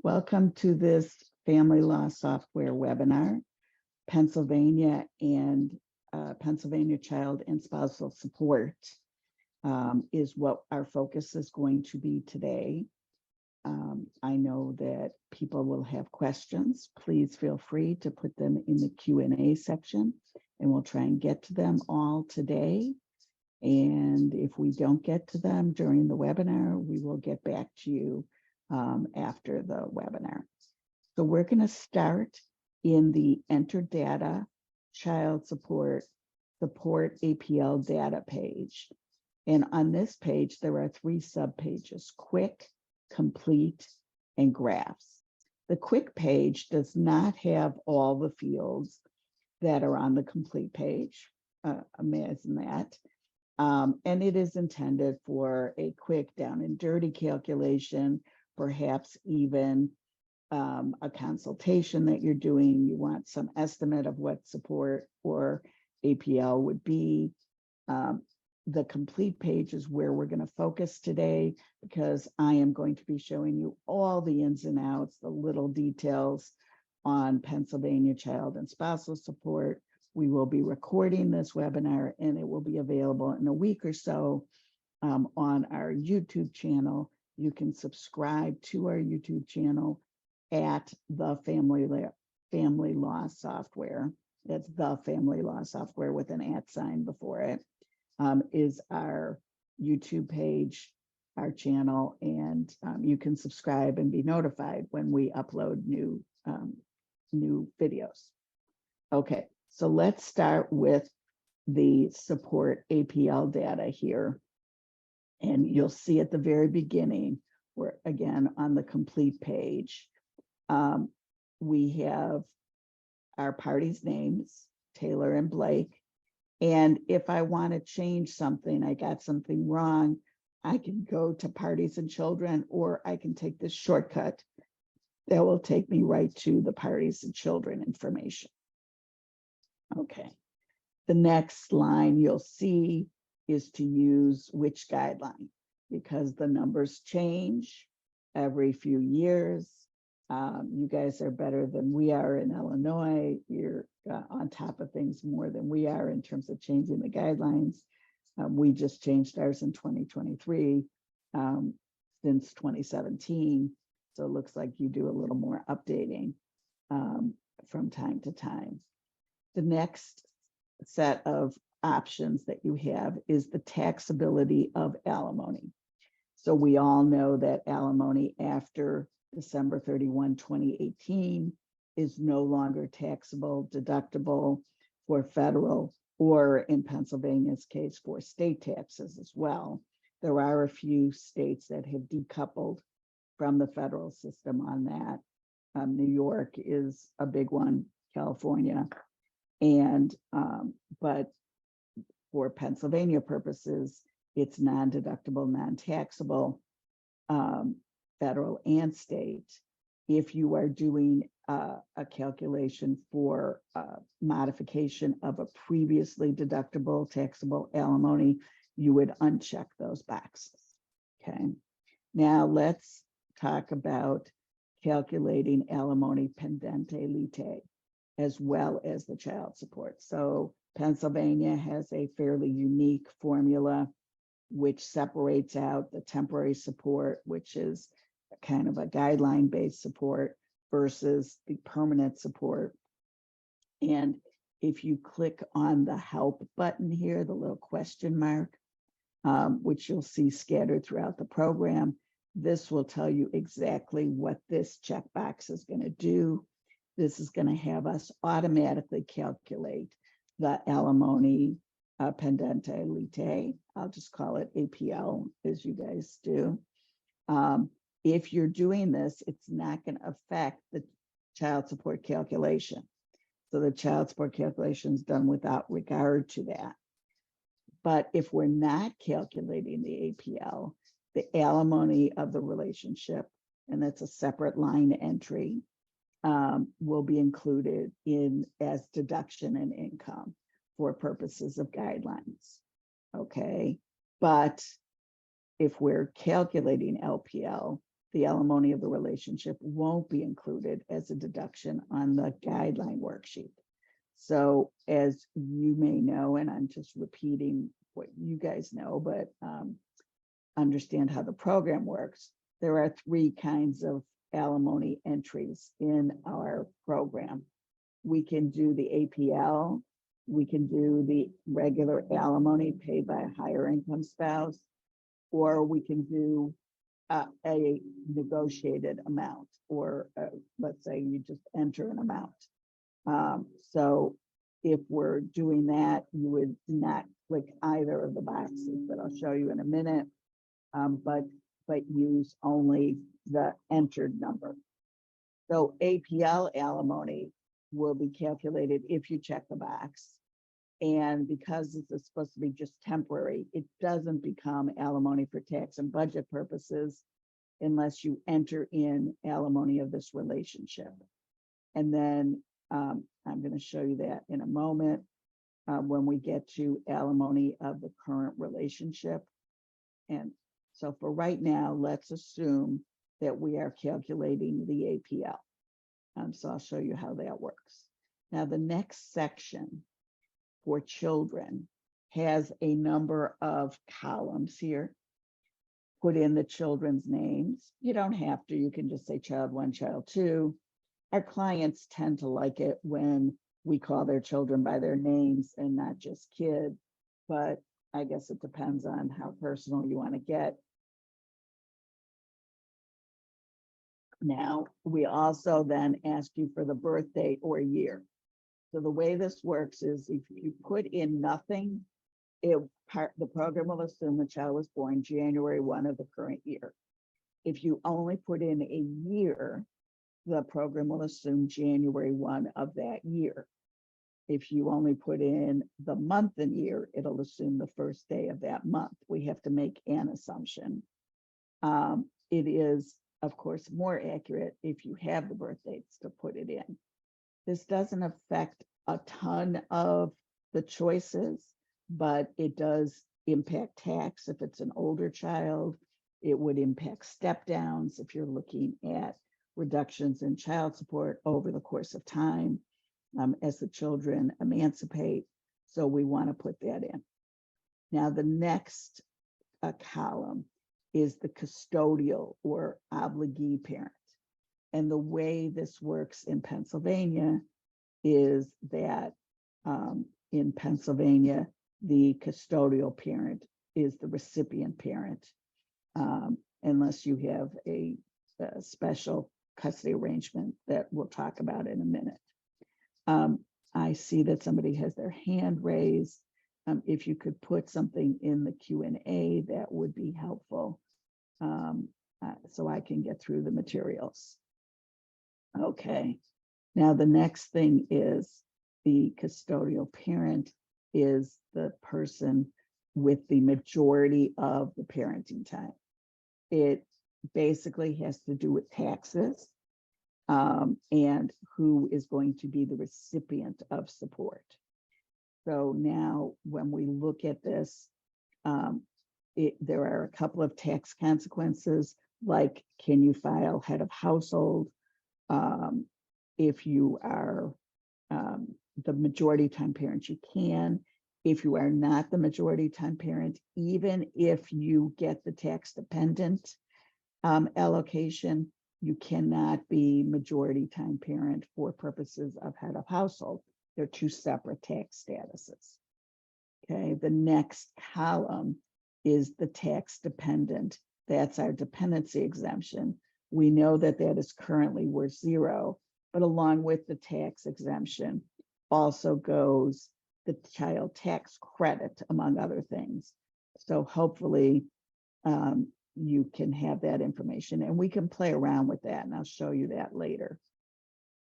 Welcome to this family law software webinar. Pennsylvania and Pennsylvania Child and Spousal Support is what our focus is going to be today. I know that people will have questions. Please feel free to put them in the Q&A section, and we'll try and get to them all today. And if we don't get to them during the webinar, we will get back to you after the webinar. So we're going to start in the Enter Data Child Support APL data page. And on this page, there are 3 subpages: Quick, Complete, and Graphs. The Quick page does not have all the fields that are on the Complete page. Imagine that. And it is intended for a quick down and dirty calculation, perhaps even a consultation that you're doing. You want some estimate of what support or APL would be. The Complete page is where we're going to focus today, because I am going to be showing you all the ins and outs, the little details on Pennsylvania Child and Spousal Support. We will be recording this webinar, and it will be available in a week or so on our YouTube channel. You can subscribe to our YouTube channel at the Family Law Software. That's the Family Law Software with an @ before it. Is our YouTube page, our channel, and you can subscribe and be notified when we upload new videos. Okay, so let's start with the support APL data here. And you'll see at the very beginning, we're again on the Complete page. We have our parties' names, Taylor and Blake. And if I want to change something, I got something wrong, I can go to Parties and Children, or I can take this shortcut that will take me right to the Parties and Children information. Okay, the next line you'll see is to use which guideline, because the numbers change every few years. You guys are better than we are in Illinois. You're on top of things more than we are in terms of changing the guidelines. We just changed ours in 2023 since 2017. So it looks like you do a little more updating from time to time. The next set of options that you have is the taxability of alimony. So we all know that alimony after December 31, 2018 is no longer taxable, deductible for federal, or in Pennsylvania's case, for state taxes as well. There are a few states that have decoupled from the federal system on that. New York is a big one, California. And but for Pennsylvania purposes, it's non-deductible, non-taxable, federal and state. If you are doing a calculation for modification of a previously deductible taxable alimony, you would uncheck those boxes. Okay. Now let's talk about calculating alimony Pendente, Lite, as well as the child support. So Pennsylvania has a fairly unique formula which separates out the temporary support, which is kind of a guideline-based support, versus the permanent support. And if you click on the help button here, the little question mark, which you'll see scattered throughout the program, this will tell you exactly what this checkbox is going to do. This is going to have us automatically calculate the alimony Pendente, Lite. I'll just call it APL, as you guys do. If you're doing this, it's not going to affect the child support calculation. So the child support calculation is done without regard to that. But if we're not calculating the APL, the alimony of the relationship, and that's a separate line entry, will be included in as deduction in income for purposes of guidelines. Okay, but if we're calculating LPL, the alimony of the relationship won't be included as a deduction on the guideline worksheet. So as you may know, and I'm just repeating what you guys know, but understand how the program works, there are 3 kinds of alimony entries in our program. We can do the APL, we can do the regular alimony paid by a higher income spouse, or we can do a negotiated amount, or let's say you just enter an amount. So if we're doing that, you would not click either of the boxes that I'll show you in a minute, but use only the entered number. So APL alimony will be calculated if you check the box. And because this is supposed to be just temporary, it doesn't become alimony for tax and budget purposes unless you enter in alimony of this relationship. And then I'm going to show you that in a moment when we get to alimony of the current relationship. And so for right now, let's assume that we are calculating the APL. So I'll show you how that works. Now, the next section for children has a number of columns here. Put in the children's names. You don't have to, you can just say child 1, child 2. Our clients tend to like it when we call their children by their names and not just kid, but I guess it depends on how personal you want to get. Now, we also then ask you for the birth date or year. So the way this works is if you put in nothing, the program will assume the child was born January 1 of the current year. If you only put in a year, the program will assume January 1 of that year. If you only put in the month and year, it'll assume the first day of that month. We have to make an assumption. It is, of course, more accurate if you have the birth dates to put it in. This doesn't affect a ton of the choices, but it does impact tax if it's an older child. It would impact step downs if you're looking at reductions in child support over the course of time as the children emancipate. So we want to put that in. Now, the next column is the custodial or obligee parent. And the way this works in Pennsylvania is that in Pennsylvania, the custodial parent is the recipient parent, unless you have a special custody arrangement that we'll talk about in a minute. I see that somebody has their hand raised. If you could put something in the Q&A, that would be helpful so I can get through the materials. Okay, now the next thing is the custodial parent is the person with the majority of the parenting time. It basically has to do with taxes and who is going to be the recipient of support. So now when we look at this, there are a couple of tax consequences, like can you file head of household? If you are the majority time parent, you can. If you are not the majority time parent, even if you get the tax dependent allocation, you cannot be majority time parent for purposes of head of household. They're 2 separate tax statuses. Okay, the next column is the tax dependent. That's our dependency exemption. We know that that is currently worth 0, but along with the tax exemption also goes the child tax credit, among other things. So hopefully you can have that information and we can play around with that, and I'll show you that later.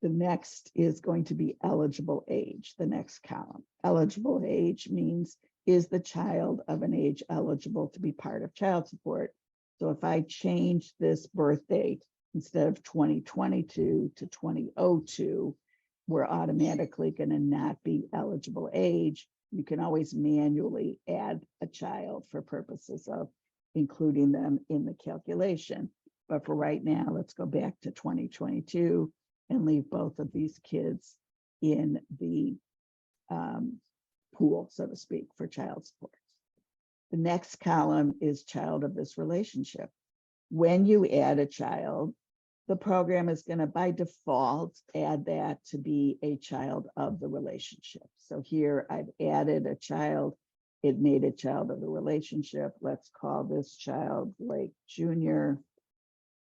The next is going to be eligible age, the next column. Eligible age means, is the child of an age eligible to be part of child support? So if I change this birth date, instead of 2022 to 2002, we're automatically going to not be eligible age. You can always manually add a child for purposes of including them in the calculation. But for right now, let's go back to 2022 and leave both of these kids in the pool, so to speak, for child support. The next column is child of this relationship. When you add a child, the program is going to, by default, add that to be a child of the relationship. So here I've added a child. It made a child of the relationship. Let's call this child Blake Jr.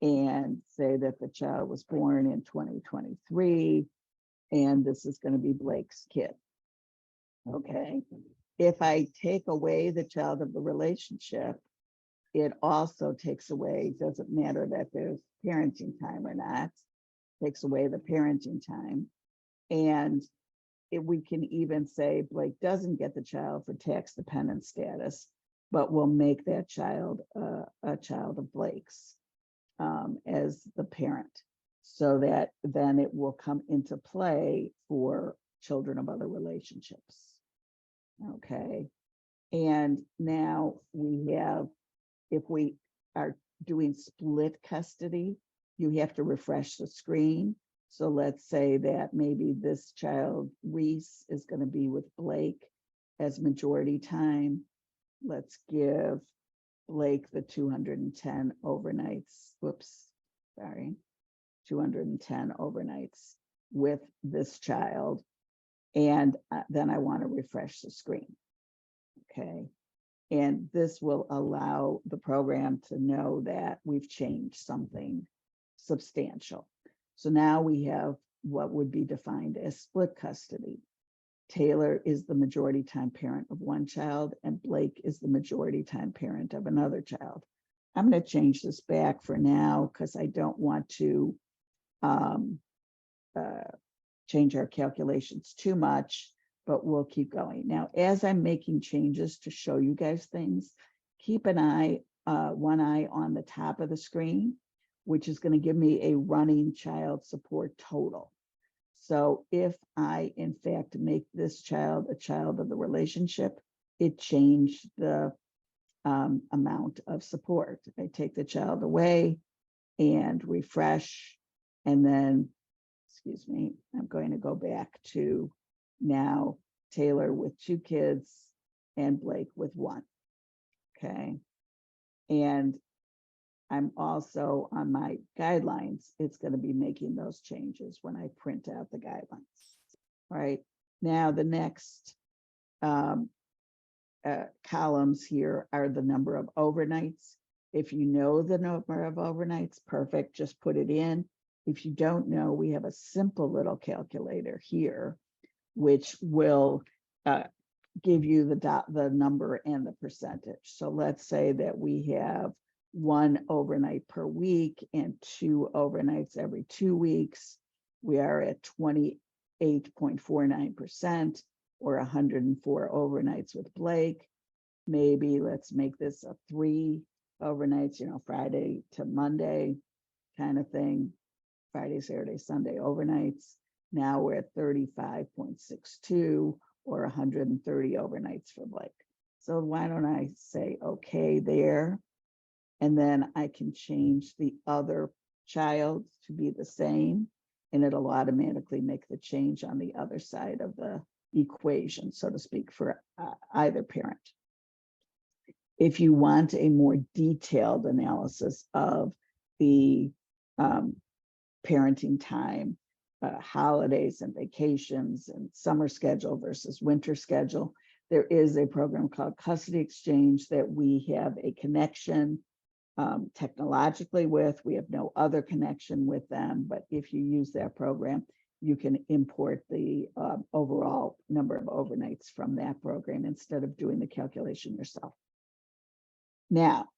and say that the child was born in 2023, and this is going to be Blake's kid. Okay. If I take away the child of the relationship, it also takes away, doesn't matter that there's parenting time or not, takes away the parenting time. And we can even say Blake doesn't get the child for tax dependent status, but we'll make that child a child of Blake's as the parent, so that then it will come into play for children of other relationships. Okay. And now we have, if we are doing split custody, you have to refresh the screen. So let's say that maybe this child, Reese, is going to be with Blake as majority time. Let's give Blake the 210 overnights. Whoops, sorry, 210 overnights with this child. And then I want to refresh the screen. Okay. And this will allow the program to know that we've changed something substantial. So now we have what would be defined as split custody. Taylor is the majority time parent of one child, and Blake is the majority time parent of another child. I'm going to change this back for now because I don't want to change our calculations too much, but we'll keep going. Now, as I'm making changes to show you guys things, keep an eye, one eye on the top of the screen, which is going to give me a running child support total. So if I, in fact, make this child a child of the relationship, it changed the amount of support. I take the child away and refresh, and then, excuse me, I'm going to go back to now Taylor with 2 kids and Blake with 1. Okay. And I'm also on my guidelines, it's going to be making those changes when I print out the guidelines. All right. Now the next columns here are the number of overnights. If you know the number of overnights, perfect, just put it in. If you don't know, we have a simple little calculator here, which will give you the number and the percentage. So let's say that we have 1 overnight per week and 2 overnights every 2 weeks. We are at 28.49%, or 104 overnights with Blake. Maybe let's make this a 3 overnights, you know, Friday to Monday kind of thing. Friday, Saturday, Sunday overnights. Now we're at 35.62, or 130 overnights for Blake. So why don't I say okay there? And then I can change the other child to be the same, and it'll automatically make the change on the other side of the equation, so to speak, for either parent. If you want a more detailed analysis of the parenting time, holidays and vacations and summer schedule versus winter schedule, there is a program called Custody Exchange that we have a connection technologically with. We have no other connection with them, but if you use that program, you can import the overall number of overnights from that program instead of doing the calculation yourself. Now,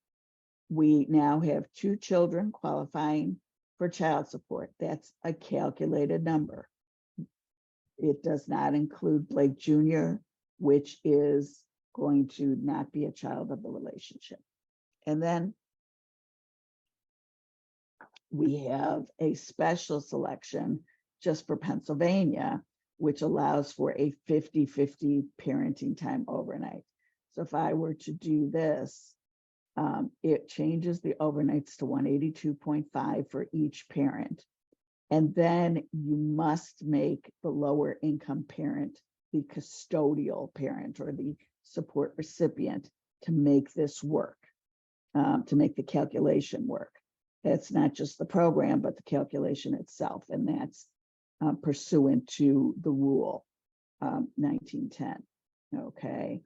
we now have 2 children qualifying for child support. That's a calculated number. It does not include Blake Jr., which is going to not be a child of the relationship. And then we have a special selection just for Pennsylvania, which allows for a 50-50 parenting time overnight. So if I were to do this, It changes the overnights to 182.5 for each parent. And then you must make the lower income parent the custodial parent or the support recipient to make this work, to make the calculation work. That's not just the program, but the calculation itself. And that's pursuant to the rule 1910. Okay,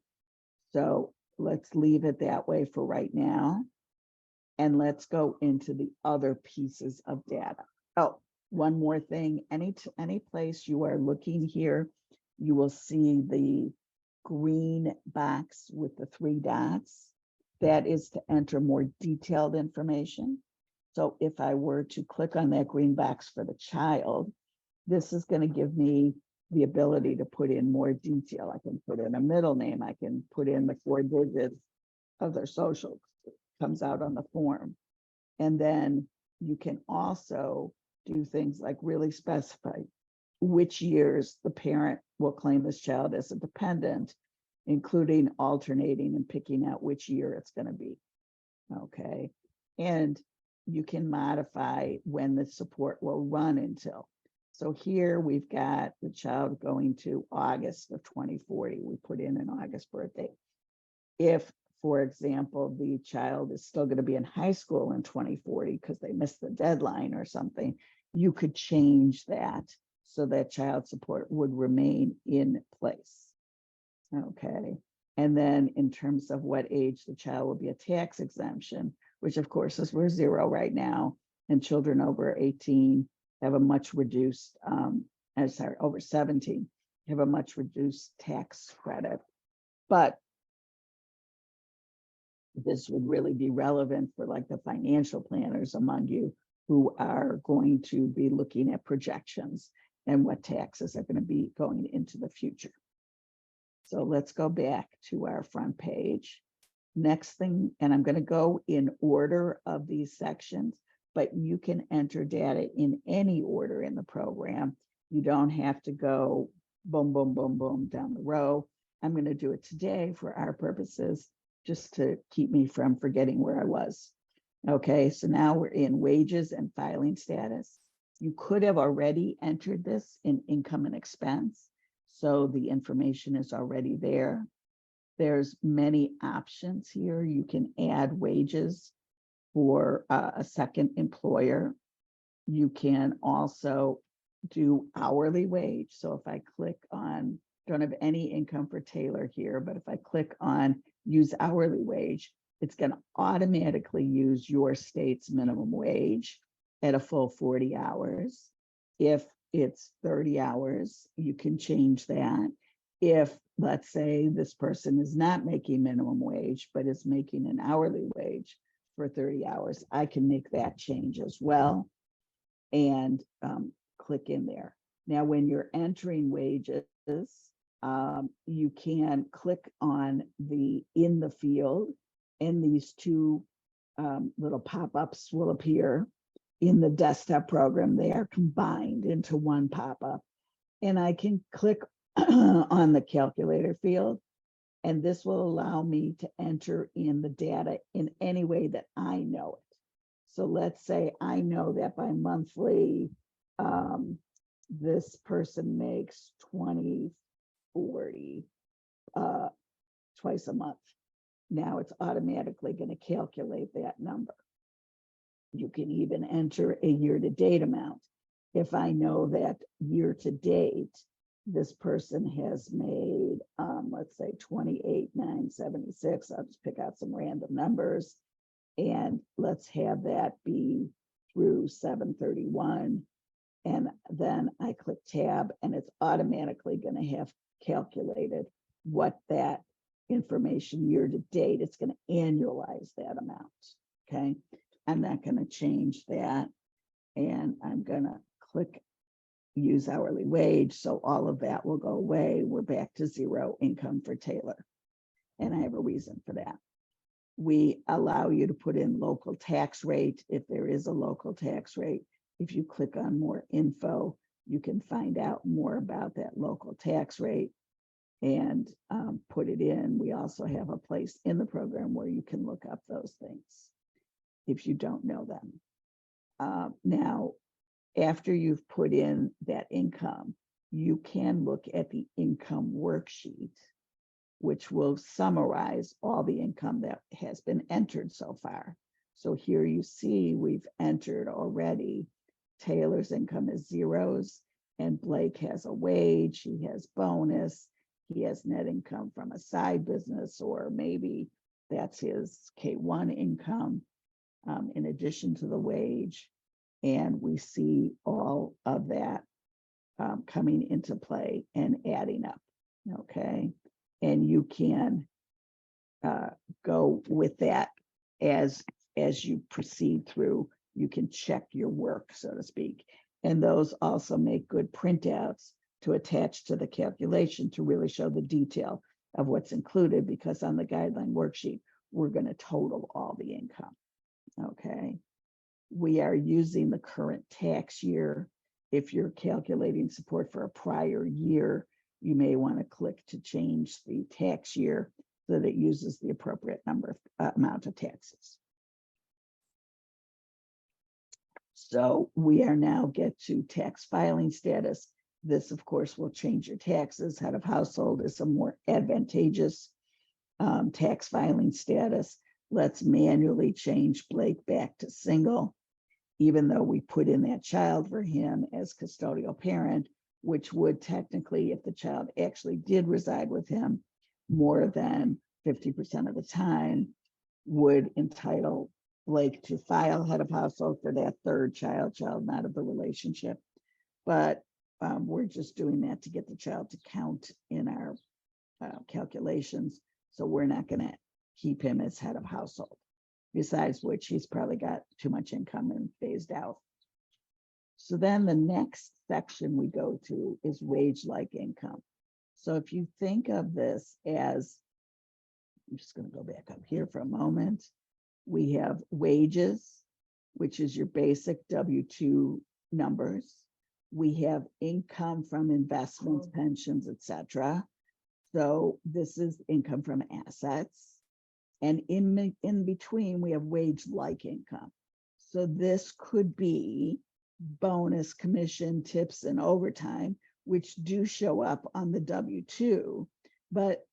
so let's leave it that way for right now. And let's go into the other pieces of data. Oh, one more thing, any place you are looking here, you will see the green box with the 3 dots. That is to enter more detailed information. So if I were to click on that green box for the child, this is going to give me the ability to put in more detail. I can put in a middle name. I can put in the 4 digits of their social. It comes out on the form. And then you can also do things like really specify which years the parent will claim this child as a dependent, including alternating and picking out which year it's going to be. Okay. And you can modify when the support will run until. So here we've got the child going to August of 2040. We put in an August birthday. If, for example, the child is still going to be in high school in 2040 because they missed the deadline or something, you could change that so that child support would remain in place. Okay. And then in terms of what age the child will be a tax exemption, which of course is we're 0 right now, and children over 18 have a much reduced, over 17 have a much reduced tax credit. But this would really be relevant for like the financial planners among you who are going to be looking at projections and what taxes are going to be going into the future. So let's go back to our front page. Next thing, and I'm going to go in order of these sections, but you can enter data in any order in the program. You don't have to go boom, boom, boom, boom down the row. I'm going to do it today for our purposes, just to keep me from forgetting where I was. Okay, so now we're in wages and filing status. You could have already entered this in income and expense, so the information is already there. There's many options here. You can add wages for a second employer. You can also do hourly wage. So if I click on, don't have any income for Taylor here, but if I click on use hourly wage, it's going to automatically use your state's minimum wage at a full 40 hours. If it's 30 hours, you can change that. If, let's say, this person is not making minimum wage, but is making an hourly wage for 30 hours, I can make that change as well and click in there. Now, when you're entering wages, you can click on the in the field, and these 2 little pop-ups will appear in the desktop program. They are combined into one pop-up, and I can click on the calculator field, and this will allow me to enter in the data in any way that I know it. So let's say I know that by monthly, this person makes 2040 twice a month. Now it's automatically going to calculate that number. You can even enter a year-to-date amount. If I know that year-to-date, this person has made, let's say 28,976. I'll just pick out some random numbers, and let's have that be through 7/31. And then I click tab, and it's automatically going to have calculated what that information year-to-date. It's going to annualize that amount. Okay, I'm not going to change that, and I'm going to click use hourly wage. So all of that will go away. We're back to 0 income for Taylor. And I have a reason for that. We allow you to put in local tax rate if there is a local tax rate. If you click on more info, you can find out more about that local tax rate. and put it in. We also have a place in the program where you can look up those things if you don't know them. Now, after you've put in that income, you can look at the income worksheet, which will summarize all the income that has been entered so far. So here you see we've entered already. Taylor's income is zeros, and Blake has a wage, he has bonus, he has net income from a side business, or maybe that's his K-1 income in addition to the wage. And we see all of that coming into play and adding up, okay? And you can go with that as you proceed through. You can check your work, so to speak. And those also make good printouts to attach to the calculation to really show the detail of what's included, because on the guideline worksheet, we're going to total all the income, okay? We are using the current tax year. If you're calculating support for a prior year, you may want to click to change the tax year so that it uses the appropriate amount of taxes. So we are now get to tax filing status. This, of course, will change your taxes. Head of household is a more advantageous tax filing status. Let's manually change Blake back to single, even though we put in that child for him as custodial parent, which would technically, if the child actually did reside with him more than 50% of the time, would entitle Blake to file head of household for that third child not of the relationship. But we're just doing that to get the child to count in our calculations. So we're not going to keep him as head of household. Besides which, he's probably got too much income and phased out. So then the next section we go to is wage-like income. So if you think of this as, I'm just going to go back up here for a moment. We have wages, which is your basic W-2 numbers. We have income from investments, pensions, etc. So this is income from assets. And in between, we have wage-like income. So this could be bonus, commission, tips, and overtime, which do show up on the W-2, but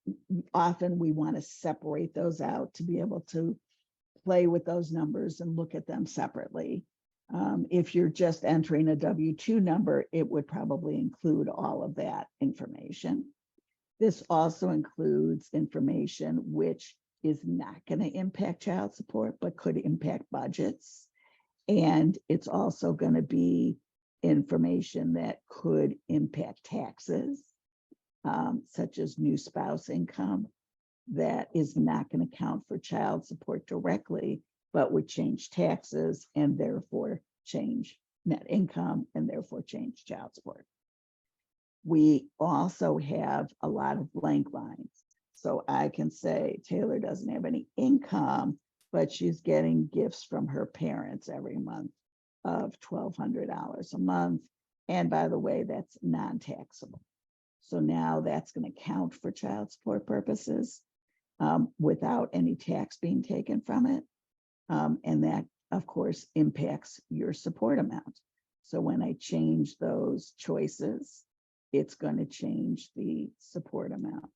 often we want to separate those out to be able to play with those numbers and look at them separately. If you're just entering a W-2 number, it would probably include all of that information. This also includes information which is not going to impact child support, but could impact budgets. And it's also going to be information that could impact taxes, such as new spouse income, that is not going to count for child support directly, but would change taxes and therefore change net income and therefore change child support. We also have a lot of blank lines. So I can say Taylor doesn't have any income, but she's getting gifts from her parents every month of $1,200 a month. And by the way, that's non-taxable. So now that's going to count for child support purposes without any tax being taken from it. And that, of course, impacts your support amount. So when I change those choices, it's going to change the support amount.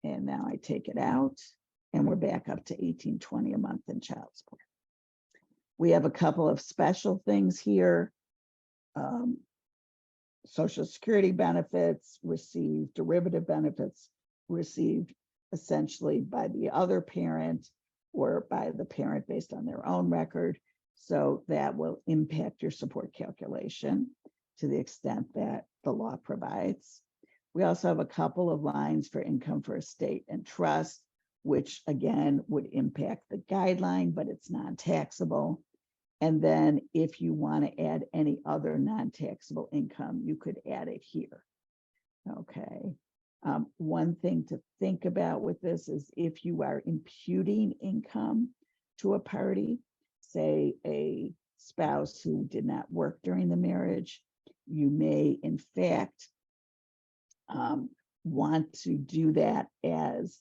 And now I take it out and we're back up to $1,820 a month in child support. We have a couple of special things here. Social Security benefits received, derivative benefits received essentially by the other parent or by the parent based on their own record. So that will impact your support calculation to the extent that the law provides. We also have a couple of lines for income for estate and trust, which again would impact the guideline, but it's non-taxable. And then if you want to add any other non-taxable income, you could add it here. Okay. One thing to think about with this is if you are imputing income to a party, say a spouse who did not work during the marriage, you may in fact want to do that as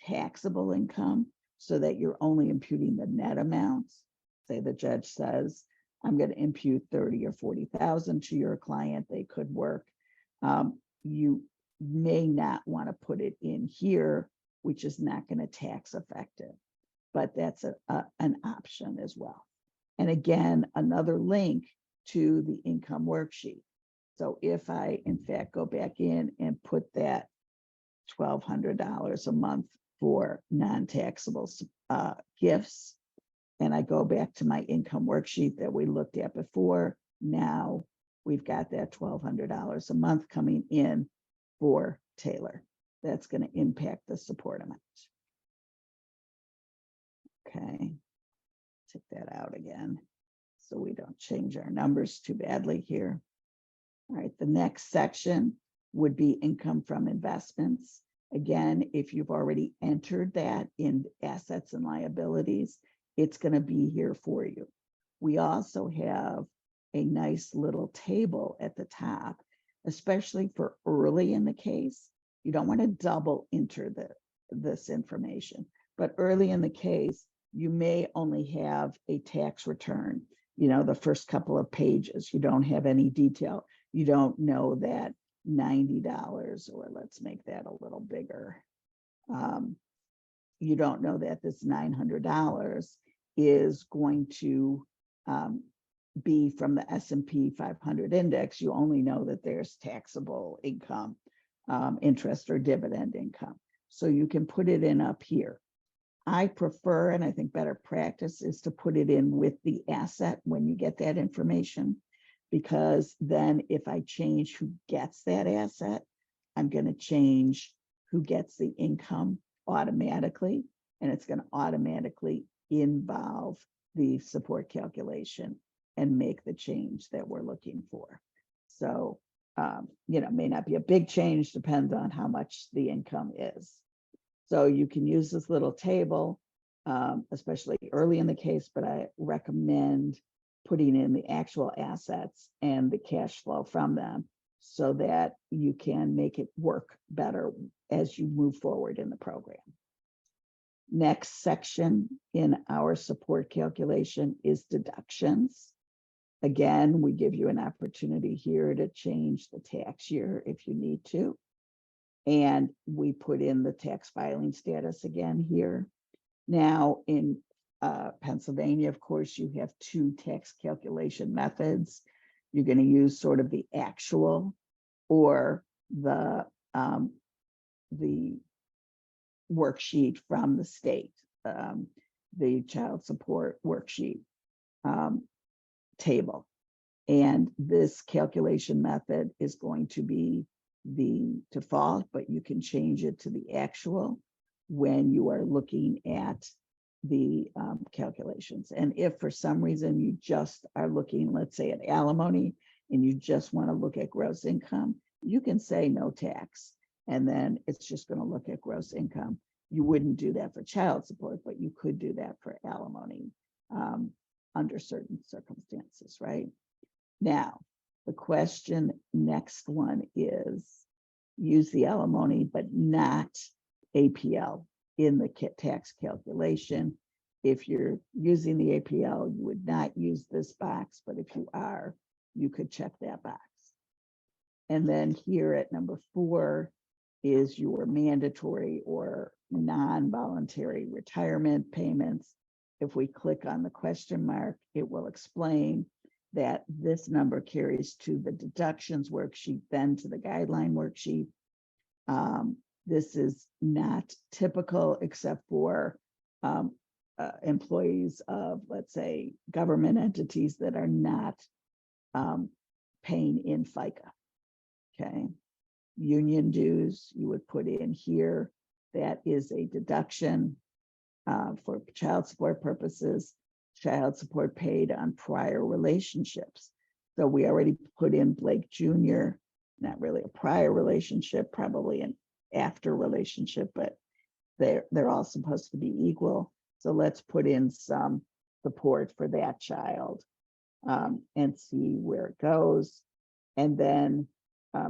taxable income so that you're only imputing the net amounts. Say the judge says, I'm going to impute 30 or 40,000 to your client, they could work. You may not want to put it in here, which is not going to tax effective, but that's an option as well. And again, another link to the income worksheet. So if I, in fact, go back in and put that $1,200 a month for non-taxable gifts, and I go back to my income worksheet that we looked at before, now we've got that $1,200 a month coming in for Taylor. That's going to impact the support amount. Okay, take that out again so we don't change our numbers too badly here. All right, the next section would be income from investments. Again, if you've already entered that in assets and liabilities, it's going to be here for you. We also have a nice little table at the top, especially for early in the case. You don't want to double enter this information, but early in the case, you may only have a tax return, the first couple of pages. You don't have any detail. You don't know that $90, or let's make that a little bigger. You don't know that this $900 is going to be from the S&P 500 index. You only know that there's taxable income, interest or dividend income. So you can put it in up here. I prefer, and I think better practice is to put it in with the asset when you get that information, because then if I change who gets that asset, I'm going to change who gets the income automatically, and it's going to automatically involve the support calculation and make the change that we're looking for. So, may not be a big change, depends on how much the income is. So you can use this little table, especially early in the case, but I recommend putting in the actual assets and the cash flow from them so that you can make it work better as you move forward in the program. Next section in our support calculation is deductions. Again, we give you an opportunity here to change the tax year if you need to. And we put in the tax filing status again here. Now in Pennsylvania, of course, you have two tax calculation methods. You're going to use sort of the actual or the worksheet from the state, the child support worksheet table. And this calculation method is going to be the default, but you can change it to the actual when you are looking at the calculations. And if for some reason you just are looking, let's say at alimony, and you just want to look at gross income, you can say no tax, and then it's just going to look at gross income. You wouldn't do that for child support, but you could do that for alimony under certain circumstances, right? Now, the question next one is use the alimony, but not APL in the tax calculation. If you're using the APL, you would not use this box, but if you are, you could check that box. And then here at number 4 is your mandatory or non-voluntary retirement payments. If we click on the question mark, it will explain that this number carries to the deductions worksheet, then to the guideline worksheet. This is not typical except for employees of, let's say, government entities that are not paying in FICA, okay? Union dues, you would put in here. That is a deduction for child support purposes. Child support paid on prior relationships. So we already put in Blake Jr., not really a prior relationship, probably an after relationship, but they're all supposed to be equal. So let's put in some support for that child and see where it goes. And then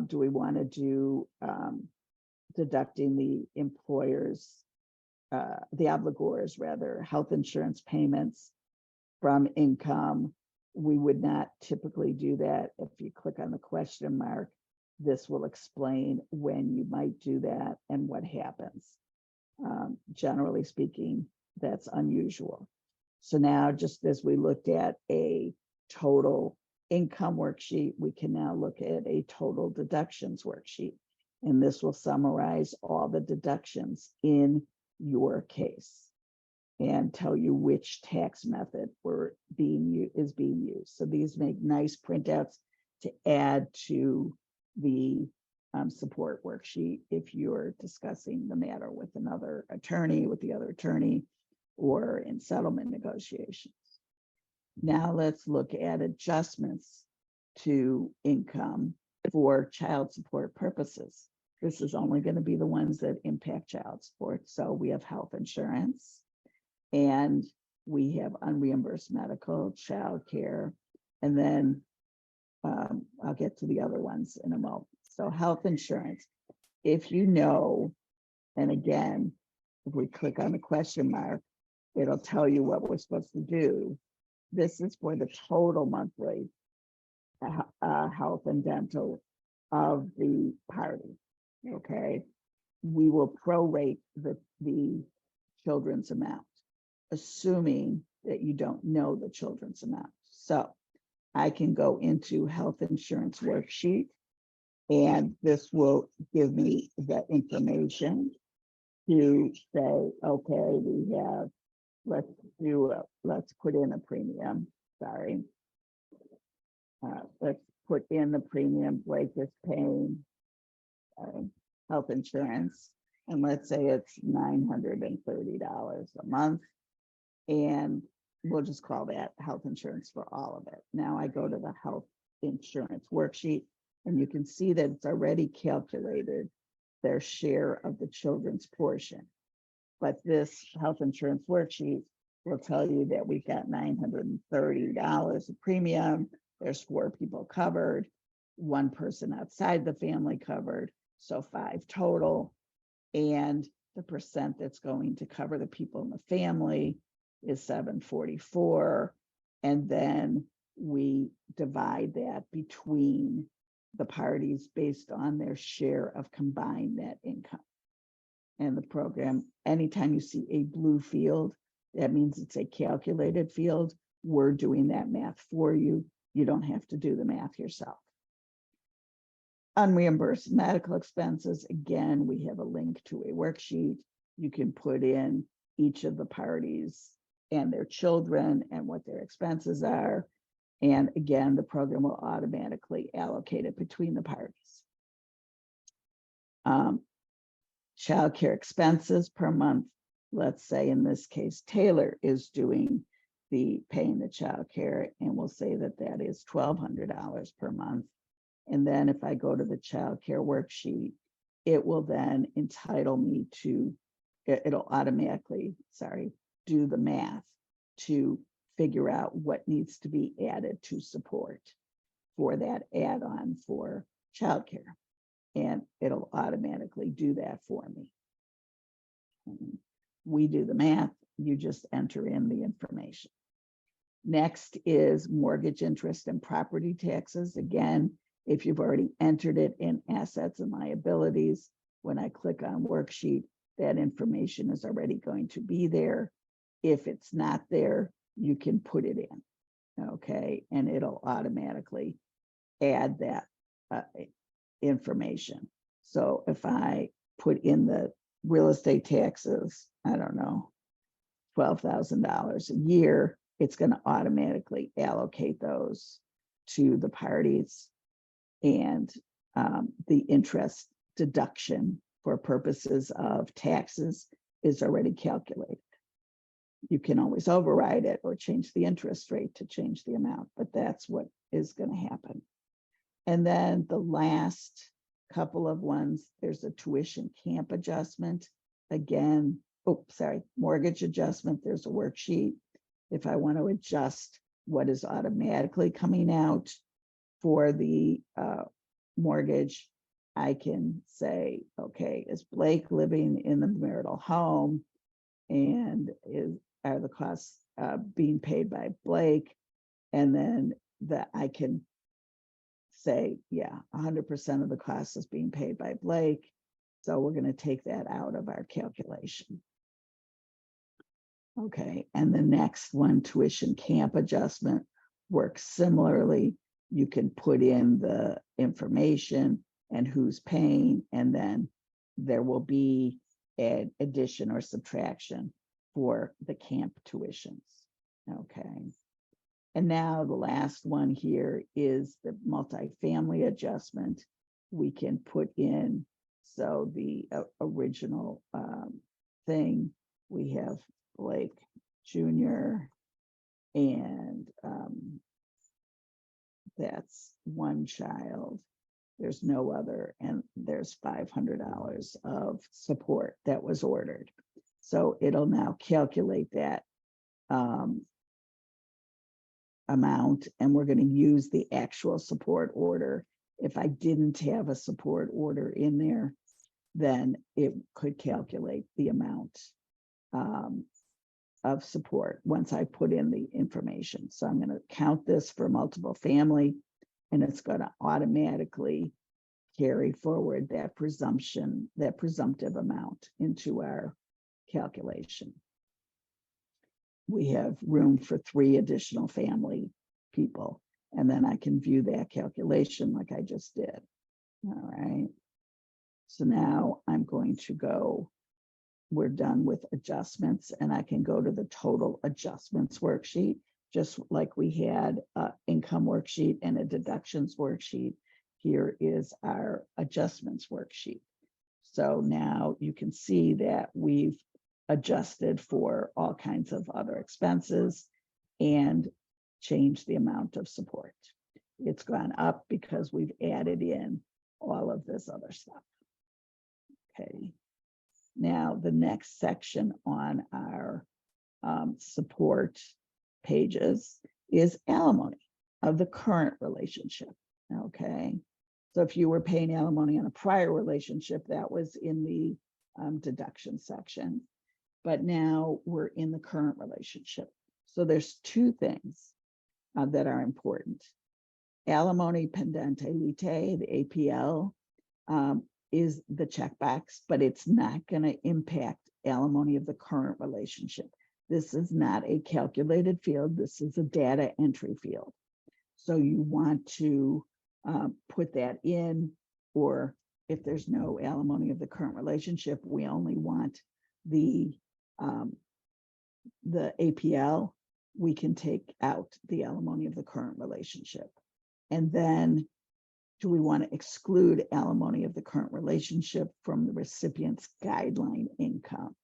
do we want to do deducting the employer's, the obligor's rather, health insurance payments from income. We would not typically do that. If you click on the question mark, this will explain when you might do that and what happens. Generally speaking, that's unusual. So now, just as we looked at a total income worksheet, we can now look at a total deductions worksheet. And this will summarize all the deductions in your case and tell you which tax method is being used. So these make nice printouts to add to the support worksheet if you're discussing the matter with another attorney, with the other attorney, or in settlement negotiations. Now let's look at adjustments to income for child support purposes. This is only going to be the ones that impact child support. So we have health insurance, and we have unreimbursed medical, child care, and then I'll get to the other ones in a moment. So health insurance, if you know, and again, if we click on the question mark, it'll tell you what we're supposed to do. This is for the total monthly health and dental of the party, okay? We will prorate the children's amount, assuming that you don't know the children's amount. So I can go into health insurance worksheet, and this will give me the information to say, okay, we have, let's put in a premium, sorry. Let's put in the premium Blake is paying health insurance, and let's say it's $930 a month, and we'll just call that health insurance for all of it. Now I go to the health insurance worksheet, and you can see that it's already calculated their share of the children's portion. But this health insurance worksheet will tell you that we've got $930 of premium. There's 4 people covered, 1 person outside the family covered, so 5 total. And the percent that's going to cover the people in the family is 744. And then we divide that between the parties based on their share of combined net income. And the program, anytime you see a blue field, that means it's a calculated field. We're doing that math for you. You don't have to do the math yourself. Unreimbursed medical expenses, again, we have a link to a worksheet. You can put in each of the parties and their children and what their expenses are. And again, the program will automatically allocate it between the parties. Child care expenses per month. Let's say in this case, Taylor is doing paying the child care, and we'll say that that is $1,200 per month. And then if I go to the child care worksheet, it will then entitle me to, it'll automatically, do the math to figure out what needs to be added to support for that add-on for childcare. And it'll automatically do that for me. We do the math, you just enter in the information. Next is mortgage interest and property taxes. Again, if you've already entered it in assets and liabilities, when I click on worksheet, that information is already going to be there. If it's not there, you can put it in, okay? And it'll automatically add that information. So if I put in the real estate taxes, I don't know, $12,000 a year, it's going to automatically allocate those to the parties, and the interest deduction for purposes of taxes is already calculated. You can always override it or change the interest rate to change the amount, but that's what is going to happen. And then the last couple of ones, there's a tuition camp adjustment. Again, mortgage adjustment, there's a worksheet. If I want to adjust what is automatically coming out for the mortgage, I can say, okay, is Blake living in the marital home, and are the costs being paid by Blake? And then I can say, yeah, 100% of the cost is being paid by Blake. So we're going to take that out of our calculation. Okay, and the next one, tuition camp adjustment, works similarly. You can put in the information and who's paying, and then there will be an addition or subtraction for the camp tuitions. Okay, and now the last one here is the multifamily adjustment. We can put in, so the original thing, we have Blake Jr. and that's one child. There's no other, and there's $500 of support that was ordered. So it'll now calculate that amount, and we're going to use the actual support order. If I didn't have a support order in there, then it could calculate the amount of support once I put in the information. So I'm going to count this for multiple family, and it's going to automatically carry forward that presumptive amount into our calculation. We have room for 3 additional family people, and then I can view that calculation like I just did. All right. So now I'm going to go, we're done with adjustments, and I can go to the total adjustments worksheet, just like we had an income worksheet and a deductions worksheet. Here is our adjustments worksheet. So now you can see that we've adjusted for all kinds of other expenses and changed the amount of support. It's gone up because we've added in all of this other stuff. Okay. Now, the next section on our support pages is alimony of the current relationship. Okay. So if you were paying alimony on a prior relationship, that was in the deduction section. But now we're in the current relationship. So there's 2 things that are important. Alimony, Pendente, Lite, the APL, is the checkbox, but it's not going to impact alimony of the current relationship. This is not a calculated field. This is a data entry field. So you want to put that in, or if there's no alimony of the current relationship, we only want the APL, we can take out the alimony of the current relationship. And then, do we want to exclude alimony of the current relationship from the recipient's guideline income?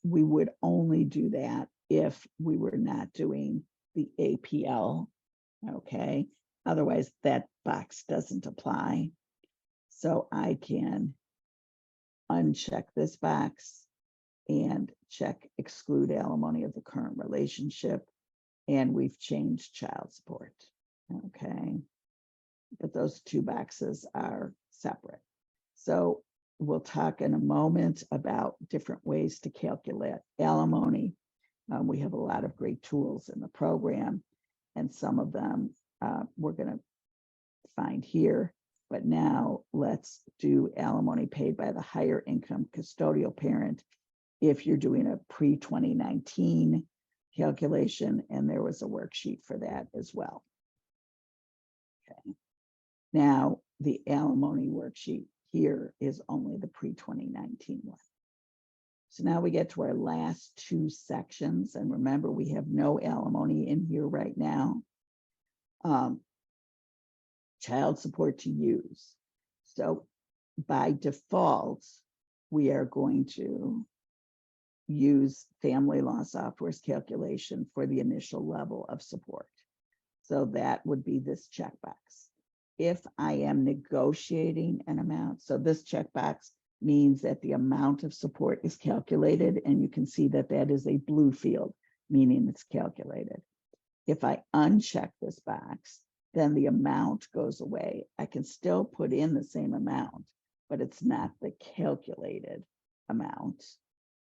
We would only do that if we were not doing the APL, okay? Otherwise, that box doesn't apply. So I can uncheck this box and check exclude alimony of the current relationship, and we've changed child support, okay? But those 2 boxes are separate. So we'll talk in a moment about different ways to calculate alimony. We have a lot of great tools in the program, and some of them we're going to find here. But now let's do alimony paid by the higher income custodial parent if you're doing a pre-2019 calculation, and there was a worksheet for that as well. Okay. Now, the alimony worksheet here is only the pre-2019 one. So now we get to our last 2 sections. And remember, we have no alimony in here right now. Child support to use. So by default, we are going to use family law software's calculation for the initial level of support. So that would be this checkbox. If I am negotiating an amount, so this checkbox means that the amount of support is calculated, and you can see that that is a blue field, meaning it's calculated. If I uncheck this box, then the amount goes away. I can still put in the same amount, but it's not the calculated amount.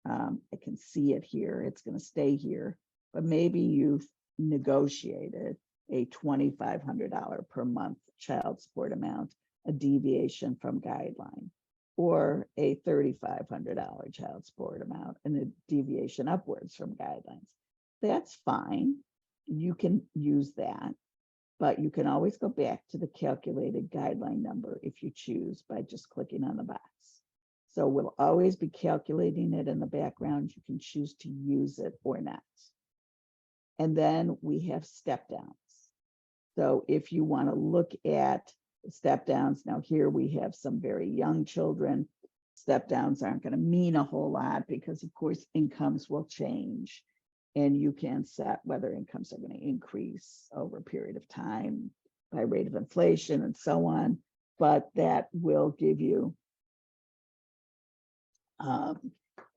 I can see it here. It's going to stay here, but maybe you've negotiated a $2,500 per month child support amount, a deviation from guideline, or a $3,500 child support amount and a deviation upwards from guidelines. That's fine. You can use that, but you can always go back to the calculated guideline number if you choose by just clicking on the box. So we'll always be calculating it in the background. You can choose to use it or not. And then we have step downs. So if you want to look at step downs, now here we have some very young children. Step downs aren't going to mean a whole lot because of course incomes will change, and you can set whether incomes are going to increase over a period of time by rate of inflation and so on. But that will give you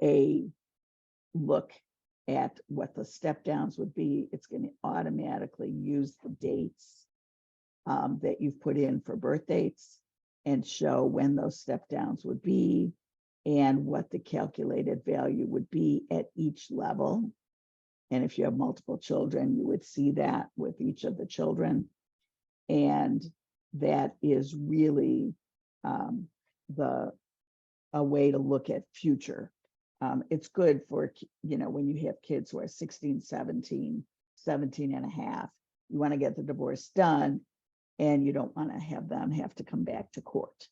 a look at what the step downs would be. It's going to automatically use the dates that you've put in for birth dates and show when those step downs would be and what the calculated value would be at each level. And if you have multiple children, you would see that with each of the children. And that is really a way to look at future. It's good for, when you have kids who are 16, 17 and a half, you want to get the divorce done and you don't want to have them have to come back to court.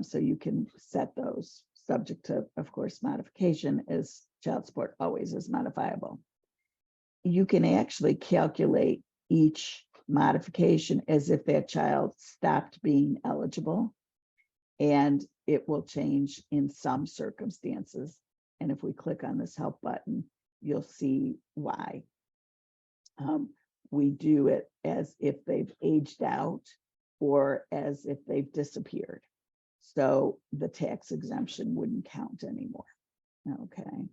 So you can set those subject to, of course, modification, as child support always is modifiable. You can actually calculate each modification as if that child stopped being eligible, and it will change in some circumstances. And if we click on this help button, you'll see why. We do it as if they've aged out or as if they've disappeared. So the tax exemption wouldn't count anymore. Okay.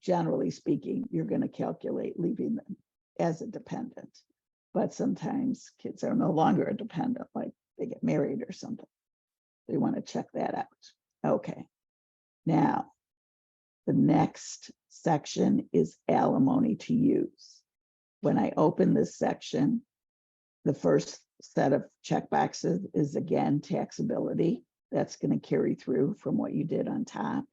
Generally speaking, you're going to calculate leaving them as a dependent, but sometimes kids are no longer a dependent, like they get married or something. They want to check that out. Okay. Now, the next section is alimony to use. When I open this section, the first set of checkboxes is again taxability. That's going to carry through from what you did on top.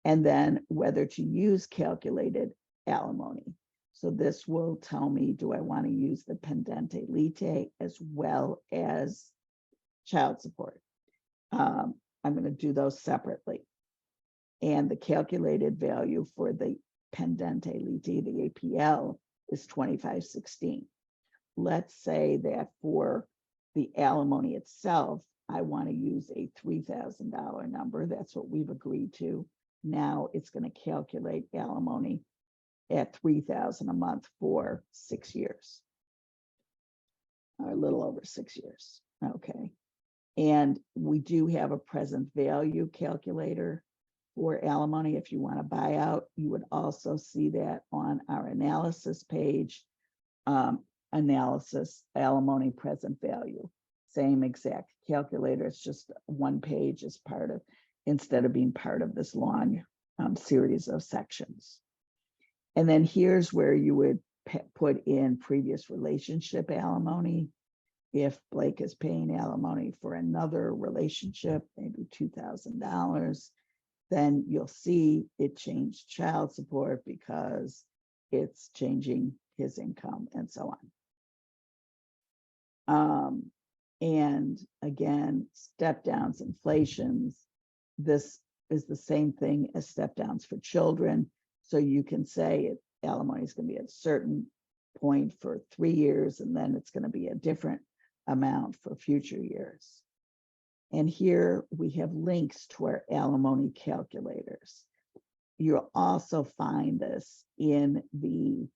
And then whether to use calculated alimony. So this will tell me, do I want to use the Pendente Lite as well as child support? I'm going to do those separately. And the calculated value for the Pendente Lite, the APL, is $2,516. Let's say that for the alimony itself, I want to use a $3,000 number. That's what we've agreed to. Now it's going to calculate alimony at $3,000 a month for 6 years, or a little over 6 years. Okay. And we do have a present value calculator for alimony. If you want to buy out, you would also see that on our analysis page. Analysis, alimony present value, same exact calculator. It's just one page as part of, instead of being part of this long series of sections. And then here's where you would put in previous relationship alimony. If Blake is paying alimony for another relationship, maybe $2,000, then you'll see it changed child support because it's changing his income and so on. And again, step downs, inflations, this is the same thing as step downs for children. So you can say alimony is going to be at a certain point for 3 years, and then it's going to be a different amount for future years. And here we have links to our alimony calculators. You'll also find this in the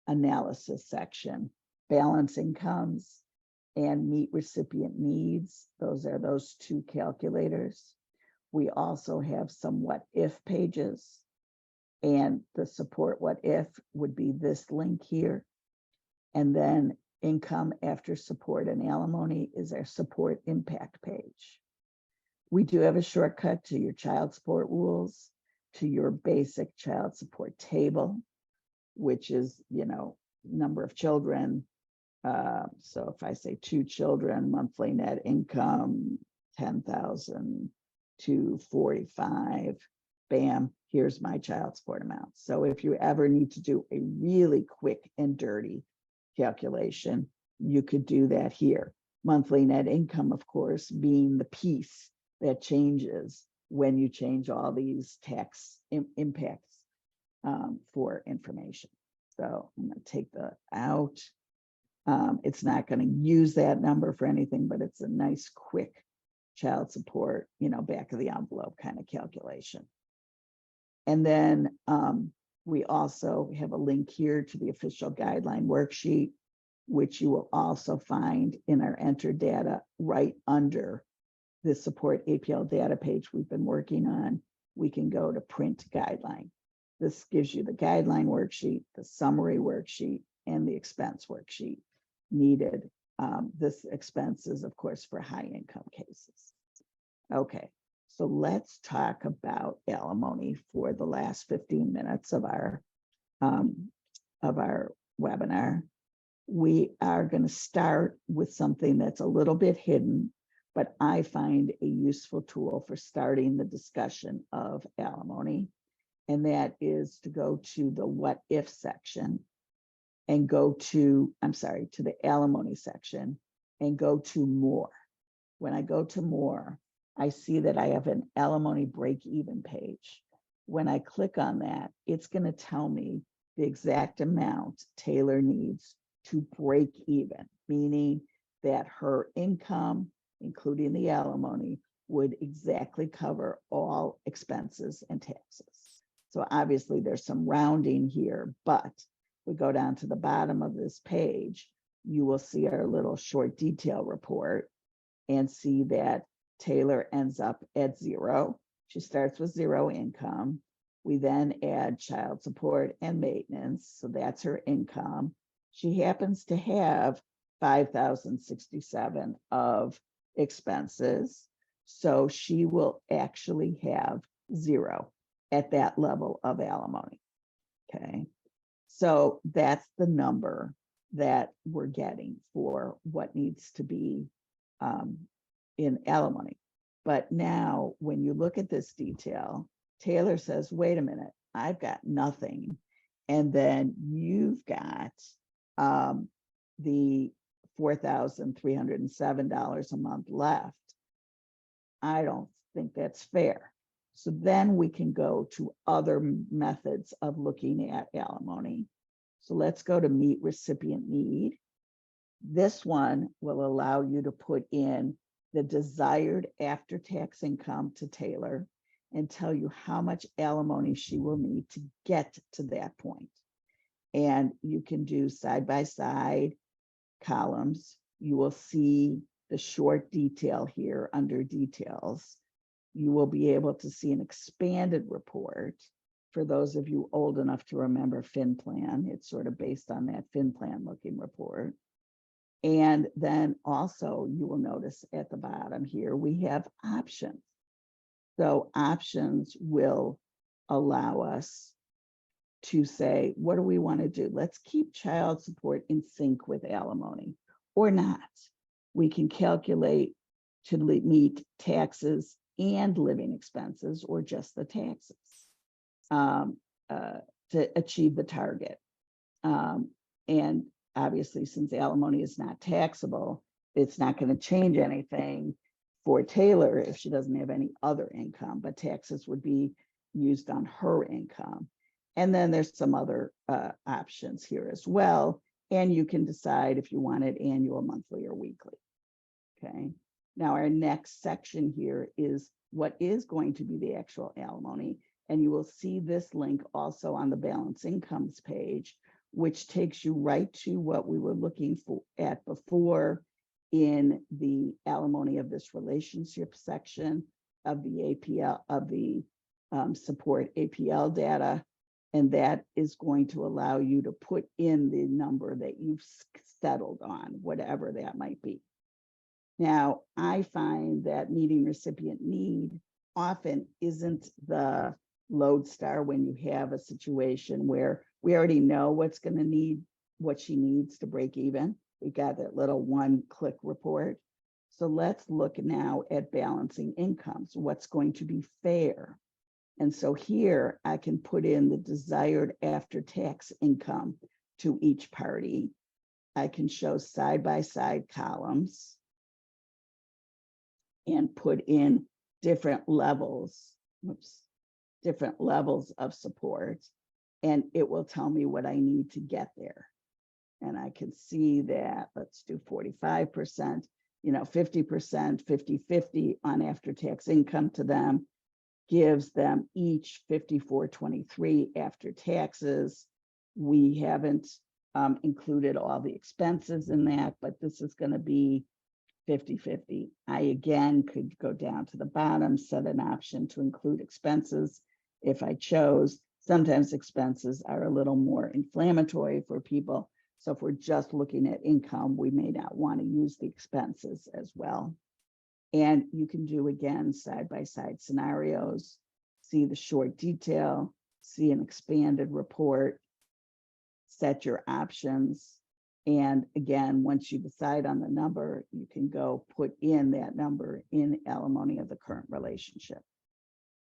analysis section. Balance incomes and meet recipient needs. Those are those two calculators. We also have some what if pages, and the support what if would be this link here. And then income after support and alimony is our support impact page. We do have a shortcut to your child support rules, to your basic child support table, which is, number of children. So if I say 2 children, monthly net income, 10,000 to 45, bam, here's my child support amount. So if you ever need to do a really quick and dirty calculation, you could do that here. Monthly net income, of course, being the piece that changes when you change all these tax impacts for information. So I'm going to take the out. It's not going to use that number for anything, but it's a nice quick child support, back of the envelope kind of calculation. And then we also have a link here to the official guideline worksheet, which you will also find in our entered data right under the support APL data page we've been working on. We can go to print guideline. This gives you the guideline worksheet, the summary worksheet, and the expense worksheet needed. This expense is, of course, for high income cases. Okay, so let's talk about alimony for the last 15 minutes of our webinar. We are going to start with something that's a little bit hidden, but I find a useful tool for starting the discussion of alimony, and that is to go to the what if section and go to, to the alimony section and go to more. When I go to more, I see that I have an alimony break-even page. When I click on that, it's going to tell me the exact amount Taylor needs to break even, meaning that her income, including the alimony, would exactly cover all expenses and taxes. So obviously there's some rounding here, but we go down to the bottom of this page, you will see our little short detail report and see that Taylor ends up at 0. She starts with 0 income. We then add child support and maintenance, so that's her income. She happens to have $5,067 of expenses, so she will actually have 0 at that level of alimony. Okay, so that's the number that we're getting for what needs to be in alimony. But now when you look at this detail, Taylor says, wait a minute, I've got nothing. And then you've got the $4,307 a month left. I don't think that's fair. So then we can go to other methods of looking at alimony. So let's go to meet recipient need. This one will allow you to put in the desired after-tax income to Taylor and tell you how much alimony she will need to get to that point. And you can do side-by-side columns. You will see the short detail here under details. You will be able to see an expanded report. For those of you old enough to remember FinPlan, it's sort of based on that FinPlan looking report. And then also you will notice at the bottom here, we have options. So options will allow us to say, what do we want to do? Let's keep child support in sync with alimony or not. We can calculate to meet taxes and living expenses or just the taxes to achieve the target. And obviously, since alimony is not taxable, it's not going to change anything for Taylor if she doesn't have any other income, but taxes would be used on her income. And then there's some other options here as well. And you can decide if you want it annual, monthly, or weekly. Okay. Now our next section here is what is going to be the actual alimony. And you will see this link also on the balance incomes page, which takes you right to what we were looking at before in the alimony of this relationship section of the APL, of the support APL data. And that is going to allow you to put in the number that you've settled on, whatever that might be. Now, I find that meeting recipient need often isn't the lodestar when you have a situation where we already know what she needs to break even. We've got that little one-click report. So let's look now at balancing incomes. What's going to be fair? And so here I can put in the desired after-tax income to each party. I can show side-by-side columns and put in different levels of support, and it will tell me what I need to get there. And I can see that, let's do 45%, 50%, 50-50 on after-tax income to them, gives them each 54.23 after taxes. We haven't included all the expenses in that, but this is going to be 50-50. I again could go down to the bottom, set an option to include expenses if I chose. Sometimes expenses are a little more inflammatory for people. So if we're just looking at income, we may not want to use the expenses as well. And you can do, again, side-by-side scenarios, see the short detail, see an expanded report, set your options. And again, once you decide on the number, you can go put in that number in alimony of the current relationship.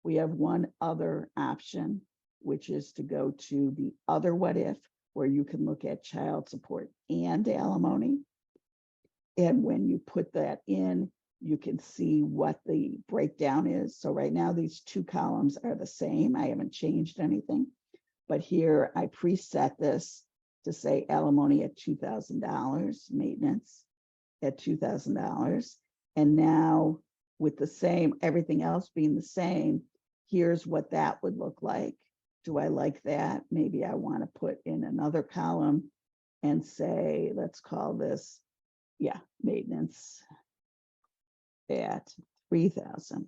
We have one other option, which is to go to the other what if, where you can look at child support and alimony. And when you put that in, you can see what the breakdown is. So right now, these two columns are the same. I haven't changed anything, but here I preset this to say alimony at $2,000, maintenance at $2,000. And now with the same, everything else being the same, here's what that would look like. Do I like that? Maybe I want to put in another column and say, let's call this, maintenance at $3,000.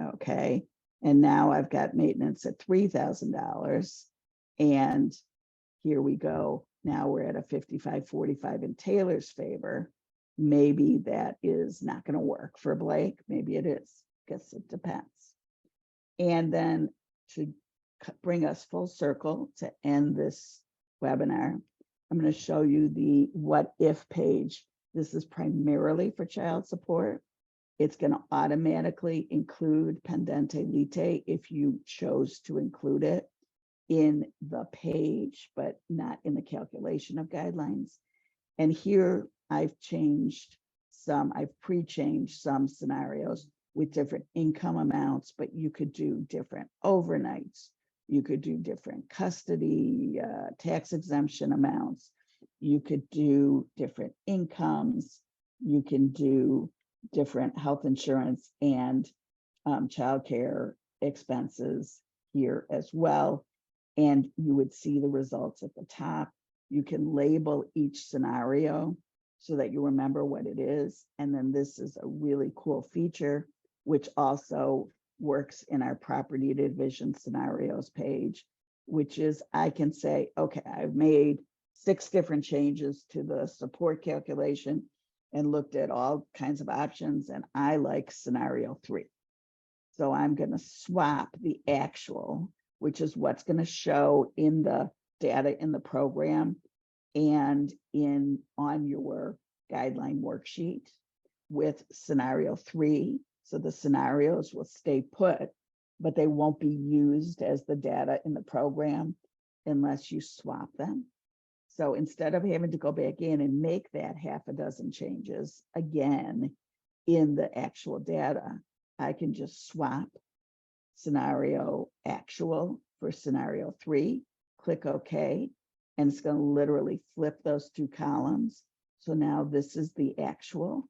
Okay. And now I've got maintenance at $3,000. And here we go. Now we're at a 55-45 in Taylor's favor. Maybe that is not going to work for Blake. Maybe it is. Guess it depends. And then to bring us full circle to end this webinar, I'm going to show you the what if page. This is primarily for child support. It's going to automatically include Pendente Lite if you chose to include it in the page, but not in the calculation of guidelines. And here I've pre-changed some scenarios with different income amounts, but you could do different overnights. You could do different custody, tax exemption amounts. You could do different incomes. You can do different health insurance and childcare expenses here as well. And you would see the results at the top. You can label each scenario so that you remember what it is. And then this is a really cool feature, which also works in our property division scenarios page, which is I can say, okay, I've made 6 different changes to the support calculation and looked at all kinds of options, and I like scenario 3. So I'm going to swap the actual, which is what's going to show in the data in the program and on your guideline worksheet, with scenario 3. So the scenarios will stay put, but they won't be used as the data in the program unless you swap them. So instead of having to go back in and make that half a dozen changes again in the actual data, I can just swap scenario actual for scenario 3, click OK, and it's going to literally flip those 2 columns. So now this is the actual,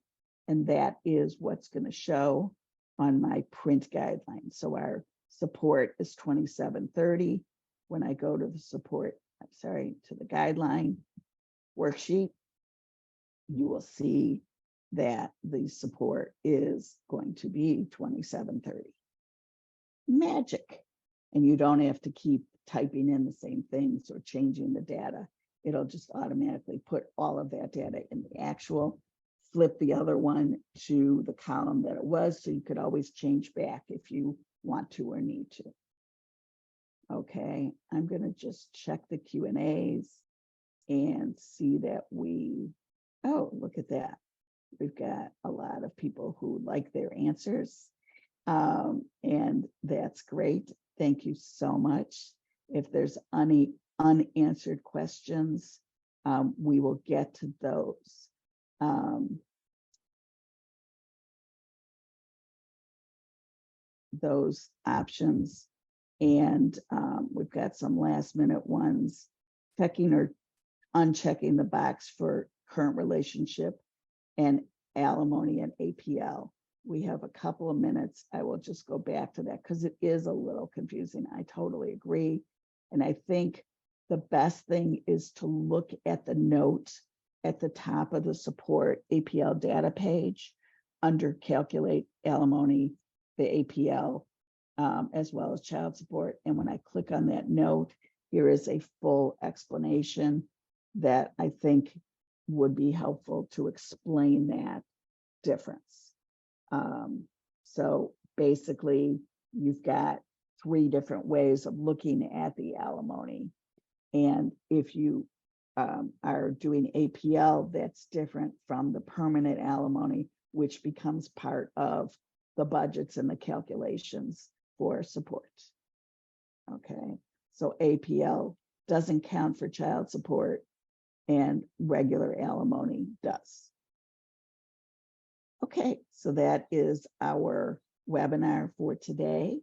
and that is what's going to show on my print guideline. So our support is 2730. When I go to the support, to the guideline worksheet, you will see that the support is going to be 2730. Magic. And you don't have to keep typing in the same things or changing the data. It'll just automatically put all of that data in the actual, flip the other one to the column that it was, so you could always change back if you want to or need to. Okay, I'm going to just check the Q&As and see that oh, look at that. We've got a lot of people who like their answers, and that's great. Thank you so much. If there's any unanswered questions, we will get to those. Those options. And we've got some last minute ones, checking or unchecking the box for current relationship and alimony and APL. We have a couple of minutes. I will just go back to that because it is a little confusing. I totally agree. And I think the best thing is to look at the note at the top of the support APL data page under calculate alimony, the APL, as well as child support. And when I click on that note, here is a full explanation that I think would be helpful to explain that difference. So basically, you've got 3 different ways of looking at the alimony. And if you are doing APL, that's different from the permanent alimony, which becomes part of the budgets and the calculations for support. Okay, so APL doesn't count for child support and regular alimony does. Okay, so that is our webinar for today.